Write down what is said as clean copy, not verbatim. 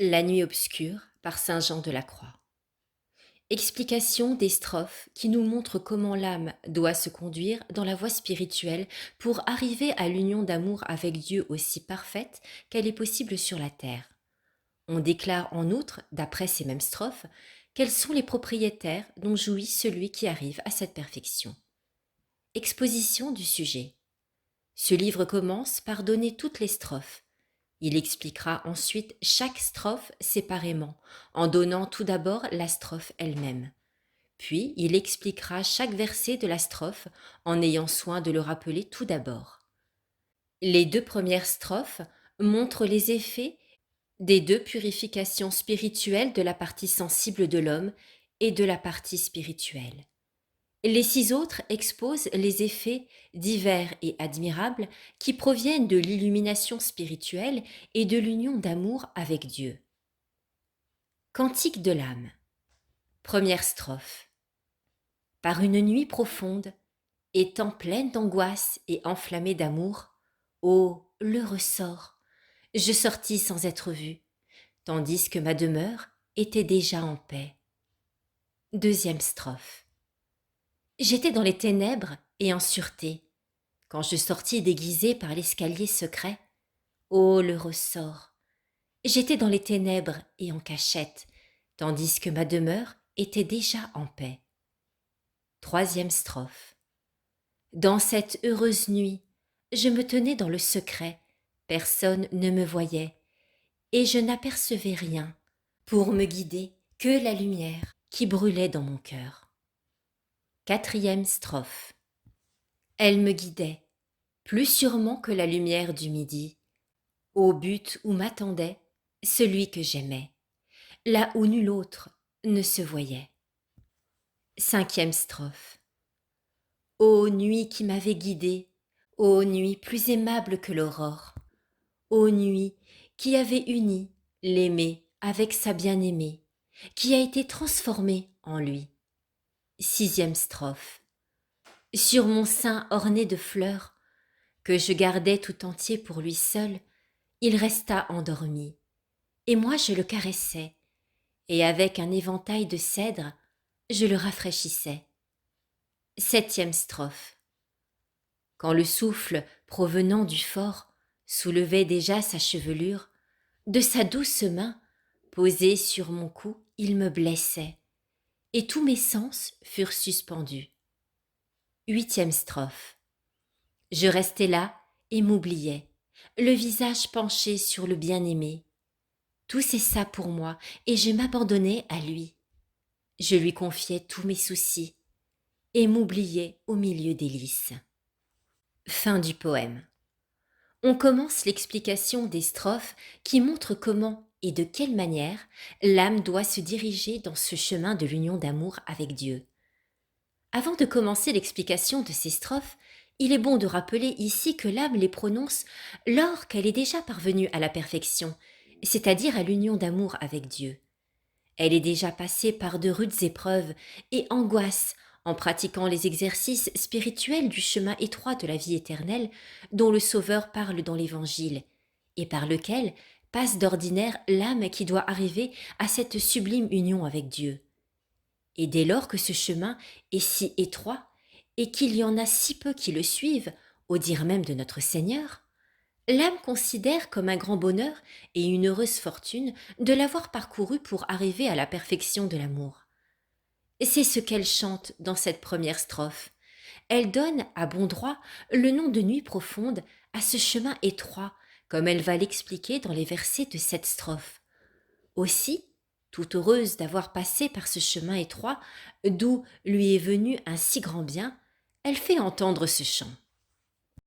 La nuit obscure par Saint Jean de la Croix. Explication des strophes qui nous montrent comment l'âme doit se conduire dans la voie spirituelle pour arriver à l'union d'amour avec Dieu aussi parfaite qu'elle est possible sur la terre. On déclare en outre, d'après ces mêmes strophes, quels sont les propriétaires dont jouit celui qui arrive à cette perfection. Exposition du sujet. Ce livre commence par donner toutes les strophes. Il expliquera ensuite chaque strophe séparément, en donnant tout d'abord la strophe elle-même. Puis il expliquera chaque verset de la strophe en ayant soin de le rappeler tout d'abord. Les deux premières strophes montrent les effets des deux purifications spirituelles de la partie sensible de l'homme et de la partie spirituelle. Les six autres exposent les effets divers et admirables qui proviennent de l'illumination spirituelle et de l'union d'amour avec Dieu. Cantique de l'âme. Première strophe. Par une nuit profonde, étant pleine d'angoisse et enflammée d'amour, ô le ressort, je sortis sans être vue, tandis que ma demeure était déjà en paix. Deuxième strophe. J'étais dans les ténèbres et en sûreté, quand je sortis déguisée par l'escalier secret. Ô le ressort! J'étais dans les ténèbres et en cachette, tandis que ma demeure était déjà en paix. Troisième strophe. Dans cette heureuse nuit, je me tenais dans le secret, personne ne me voyait, et je n'apercevais rien, pour me guider que la lumière qui brûlait dans mon cœur. Quatrième strophe. Elle me guidait, plus sûrement que la lumière du midi, au but où m'attendait celui que j'aimais, là où nul autre ne se voyait. Cinquième strophe. Ô nuit qui m'avait guidée, ô nuit plus aimable que l'aurore, ô nuit qui avait uni l'aimé avec sa bien-aimée, qui a été transformée en lui. Sixième strophe. Sur mon sein orné de fleurs, que je gardais tout entier pour lui seul, il resta endormi, et moi je le caressais, et avec un éventail de cèdre, je le rafraîchissais. Septième strophe. Quand le souffle provenant du fort soulevait déjà sa chevelure, de sa douce main, posée sur mon cou, il me blessait, et tous mes sens furent suspendus. Huitième strophe. Je restais là et m'oubliais, le visage penché sur le bien-aimé. Tout cessa pour moi, et je m'abandonnais à lui. Je lui confiais tous mes soucis, et m'oubliais au milieu des lys. Fin du poème. On commence l'explication des strophes qui montrent comment et de quelle manière l'âme doit se diriger dans ce chemin de l'union d'amour avec Dieu. Avant de commencer l'explication de ces strophes, il est bon de rappeler ici que l'âme les prononce lors qu'elle est déjà parvenue à la perfection, c'est-à-dire à l'union d'amour avec Dieu. Elle est déjà passée par de rudes épreuves et angoisses en pratiquant les exercices spirituels du chemin étroit de la vie éternelle dont le Sauveur parle dans l'Évangile, et par lequel passe d'ordinaire l'âme qui doit arriver à cette sublime union avec Dieu. Et dès lors que ce chemin est si étroit et qu'il y en a si peu qui le suivent, au dire même de notre Seigneur, l'âme considère comme un grand bonheur et une heureuse fortune de l'avoir parcouru pour arriver à la perfection de l'amour. Et c'est ce qu'elle chante dans cette première strophe. Elle donne, à bon droit, le nom de nuit profonde à ce chemin étroit, comme elle va l'expliquer dans les versets de cette strophe. Aussi, toute heureuse d'avoir passé par ce chemin étroit, d'où lui est venu un si grand bien, elle fait entendre ce chant.